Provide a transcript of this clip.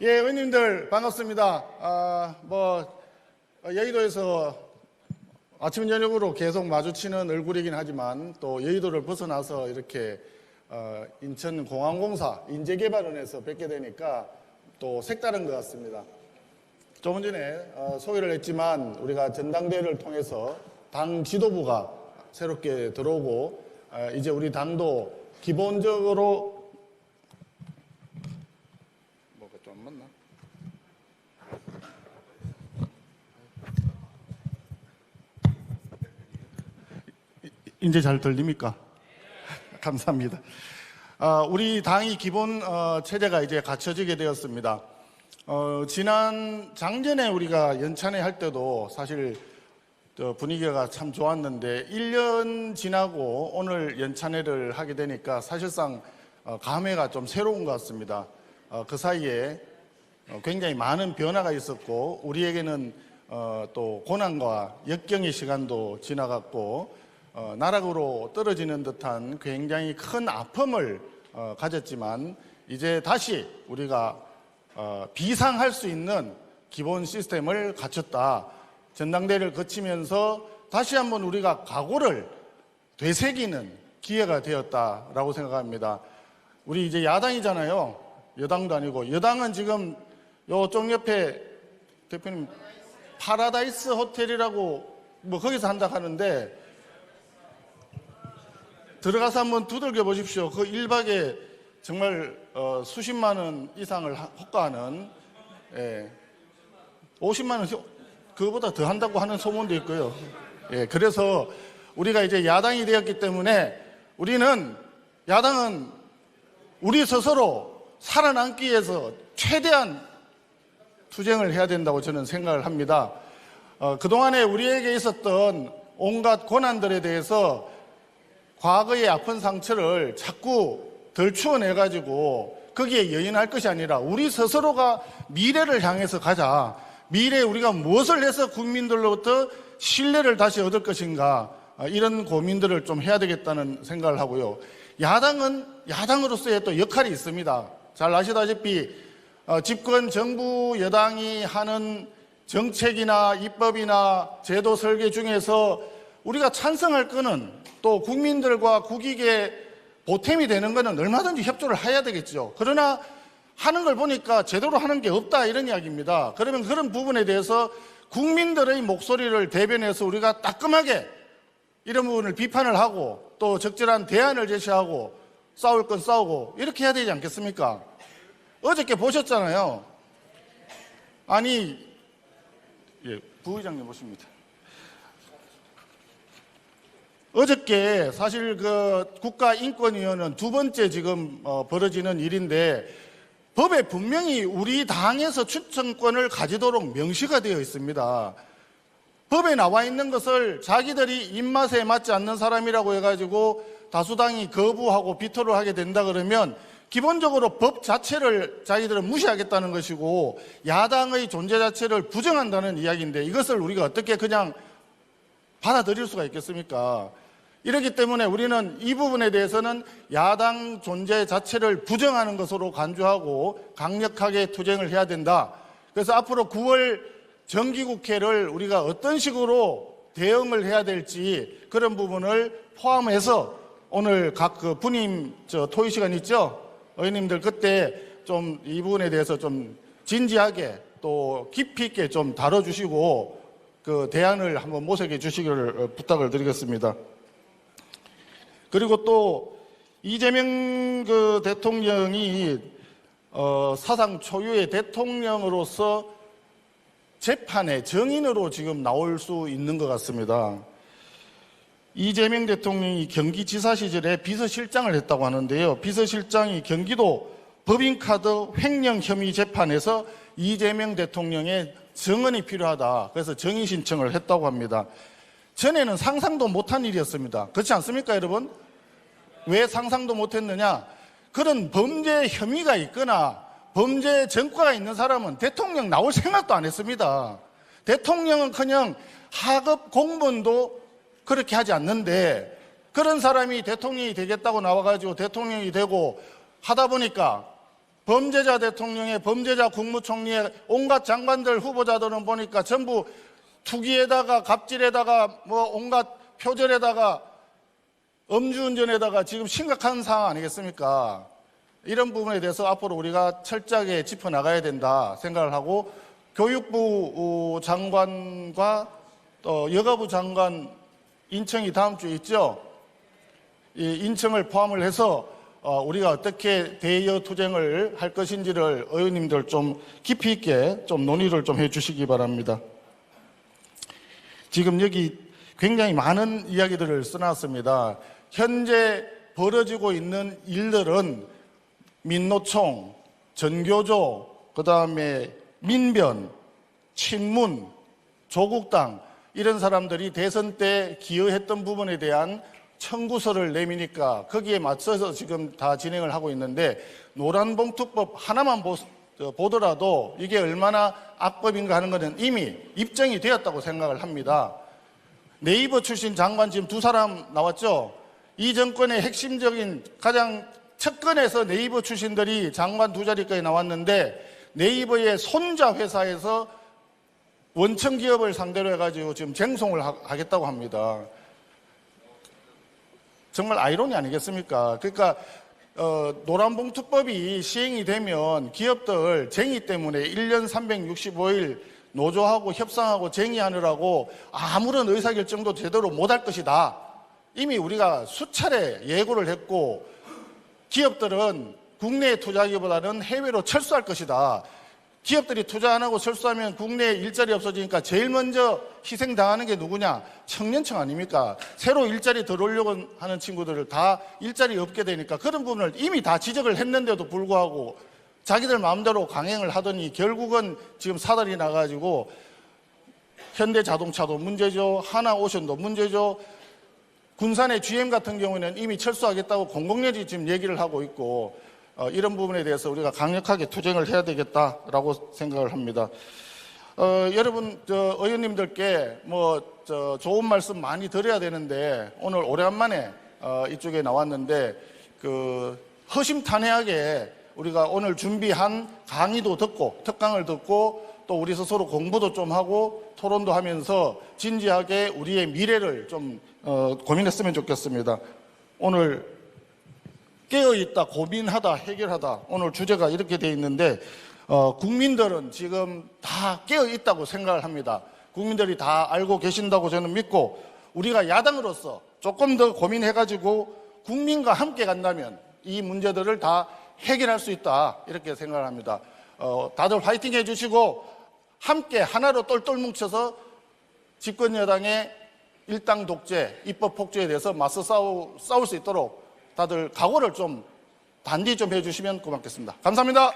예, 의원님들 반갑습니다. 여의도에서 아침 저녁으로 계속 마주치는 얼굴이긴 하지만 또 여의도를 벗어나서 이렇게 인천공항공사 인재개발원에서 뵙게 되니까 또 색다른 것 같습니다. 조금 전에 소개를 했지만 우리가 전당대회를 통해서 당 지도부가 새롭게 들어오고 이제 우리 당도 기본적으로 뭐가 좀 안 맞나? 이제 잘 들립니까? 감사합니다. 우리 당이 기본 체제가 이제 갖춰지게 되었습니다. 지난 작년에 우리가 연찬회 할 때도 사실 분위기가 참 좋았는데 1년 지나고 오늘 연찬회를 하게 되니까 사실상 감회가 좀 새로운 것 같습니다. 그 사이에 굉장히 많은 변화가 있었고 우리에게는 또 고난과 역경의 시간도 지나갔고 나락으로 떨어지는 듯한 굉장히 큰 아픔을 가졌지만 이제 다시 우리가 비상할 수 있는 기본 시스템을 갖췄다. 전당대회를 거치면서 다시 한번 우리가 각오를 되새기는 기회가 되었다라고 생각합니다. 우리 이제 야당이잖아요. 여당도 아니고 여당은 지금 요쪽 옆에 대표님 파라다이스 호텔이라고 뭐 거기서 한다 하는데 들어가서 한번 두들겨 보십시오. 그 1박에 정말 수십만 원 이상을 호가하는 50만 원 그거보다 더 한다고 하는 소문도 있고요. 그래서 우리가 이제 야당이 되었기 때문에 야당은 우리 스스로 살아남기 위해서 최대한 투쟁을 해야 된다고 저는 생각을 합니다. 그동안에 우리에게 있었던 온갖 고난들에 대해서 과거의 아픈 상처를 자꾸 덜 추워내가지고 거기에 여인할 것이 아니라 우리 스스로가 미래를 향해서 가자. 미래에 우리가 무엇을 해서 국민들로부터 신뢰를 다시 얻을 것인가 이런 고민들을 좀 해야 되겠다는 생각을 하고요. 야당은 야당으로서의 또 역할이 있습니다. 잘 아시다시피 집권 정부 여당이 하는 정책이나 입법이나 제도 설계 중에서 우리가 찬성할 거는 또 국민들과 국익에 보탬이 되는 것은 얼마든지 협조를 해야 되겠죠. 그러나 하는 걸 보니까 제대로 하는 게 없다 이런 이야기입니다. 그러면 그런 부분에 대해서 국민들의 목소리를 대변해서 우리가 따끔하게 이런 부분을 비판을 하고 또 적절한 대안을 제시하고 싸울 건 싸우고 이렇게 해야 되지 않겠습니까? 어저께 보셨잖아요. 아니, 부의장님 오십니다. 어저께 사실 그 국가인권위원회는 두 번째 지금 벌어지는 일인데 법에 분명히 우리 당에서 추천권을 가지도록 명시가 되어 있습니다. 법에 나와 있는 것을 자기들이 입맛에 맞지 않는 사람이라고 해가지고 다수당이 거부하고 비토를 하게 된다 그러면 기본적으로 법 자체를 자기들은 무시하겠다는 것이고 야당의 존재 자체를 부정한다는 이야기인데 이것을 우리가 어떻게 그냥 받아들일 수가 있겠습니까? 이렇기 때문에 우리는 이 부분에 대해서는 야당 존재 자체를 부정하는 것으로 간주하고 강력하게 투쟁을 해야 된다. 그래서 앞으로 9월 정기국회를 우리가 어떤 식으로 대응을 해야 될지 그런 부분을 포함해서 오늘 각 그 분임 토의 시간 있죠? 의원님들 그때 좀 이 부분에 대해서 좀 진지하게 또 깊이 있게 좀 다뤄주시고 그 대안을 한번 모색해 주시기를 부탁을 드리겠습니다. 그리고 또 이재명 그 대통령이 사상 초유의 대통령으로서 재판의 증인으로 지금 나올 수 있는 것 같습니다. 이재명 대통령이 경기지사 시절에 비서실장을 했다고 하는데요. 비서실장이 경기도 법인카드 횡령 혐의 재판에서 이재명 대통령의 증언이 필요하다. 그래서 증인 신청을 했다고 합니다. 전에는 상상도 못한 일이었습니다. 그렇지 않습니까, 여러분? 왜 상상도 못했느냐? 그런 범죄 혐의가 있거나 범죄 전과가 있는 사람은 대통령 나올 생각도 안 했습니다. 대통령은커녕 하급 공무원도 그렇게 하지 않는데 그런 사람이 대통령이 되겠다고 나와가지고 대통령이 되고 하다 보니까 범죄자 대통령의 범죄자 국무총리의 온갖 장관들 후보자들은 보니까 전부 투기에다가 갑질에다가 뭐 온갖 표절에다가 음주운전에다가 지금 심각한 상황 아니겠습니까? 이런 부분에 대해서 앞으로 우리가 철저하게 짚어나가야 된다 생각을 하고, 교육부 장관과 또 여가부 장관 인청이 다음 주에 있죠. 이 인청을 포함을 해서 우리가 어떻게 대여 투쟁을 할 것인지를 의원님들 좀 깊이 있게 좀 논의를 좀 해주시기 바랍니다. 지금 여기 굉장히 많은 이야기들을 써놨습니다. 현재 벌어지고 있는 일들은 민노총, 전교조, 그 다음에 민변, 친문, 조국당 이런 사람들이 대선 때 기여했던 부분에 대한 청구서를 내미니까 거기에 맞춰서 지금 다 진행을 하고 있는데, 노란봉투법 하나만 보더라도 이게 얼마나 악법인가 하는 것은 이미 입증이 되었다고 생각을 합니다. 네이버 출신 장관 지금 2사람 나왔죠. 이 정권의 핵심적인 가장 측근에서 네이버 출신들이 장관 2자리까지 나왔는데, 네이버의 손자 회사에서 원청 기업을 상대로 해가지고 지금 쟁송을 하겠다고 합니다. 정말 아이러니 아니겠습니까? 그러니까 노란봉투법이 시행이 되면 기업들 쟁의 때문에 1년 365일 노조하고 협상하고 쟁의하느라고 아무런 의사결정도 제대로 못할 것이다. 이미 우리가 수차례 예고를 했고, 기업들은 국내에 투자하기보다는 해외로 철수할 것이다. 기업들이 투자 안 하고 철수하면 국내에 일자리 없어지니까 제일 먼저 희생당하는 게 누구냐? 청년층 아닙니까? 새로 일자리 들어오려고 하는 친구들을 다 일자리 없게 되니까 그런 부분을 이미 다 지적을 했는데도 불구하고 자기들 마음대로 강행을 하더니 결국은 지금 사달이 나가지고 현대자동차도 문제죠. 하나오션도 문제죠. 군산의 GM 같은 경우는 이미 철수하겠다고 공공연히 지금 얘기를 하고 있고, 이런 부분에 대해서 우리가 강력하게 투쟁을 해야 되겠다라고 생각을 합니다. 여러분, 의원님들께 좋은 말씀 많이 드려야 되는데, 오늘 오래간만에 이쪽에 나왔는데, 허심탄회하게 우리가 오늘 준비한 강의도 듣고, 특강을 듣고, 또 우리 스스로 공부도 좀 하고, 토론도 하면서 진지하게 우리의 미래를 좀 고민했으면 좋겠습니다. 오늘 깨어있다, 고민하다, 해결하다, 오늘 주제가 이렇게 되어 있는데, 국민들은 지금 다 깨어있다고 생각을 합니다. 국민들이 다 알고 계신다고 저는 믿고, 우리가 야당으로서 조금 더 고민해가지고 국민과 함께 간다면 이 문제들을 다 해결할 수 있다, 이렇게 생각을 합니다. 다들 화이팅 해주시고 함께 하나로 똘똘 뭉쳐서 집권 여당의 일당 독재, 입법 폭주에 대해서 맞서 싸울 수 있도록 다들 각오를 좀 단디 좀 해주시면 고맙겠습니다. 감사합니다.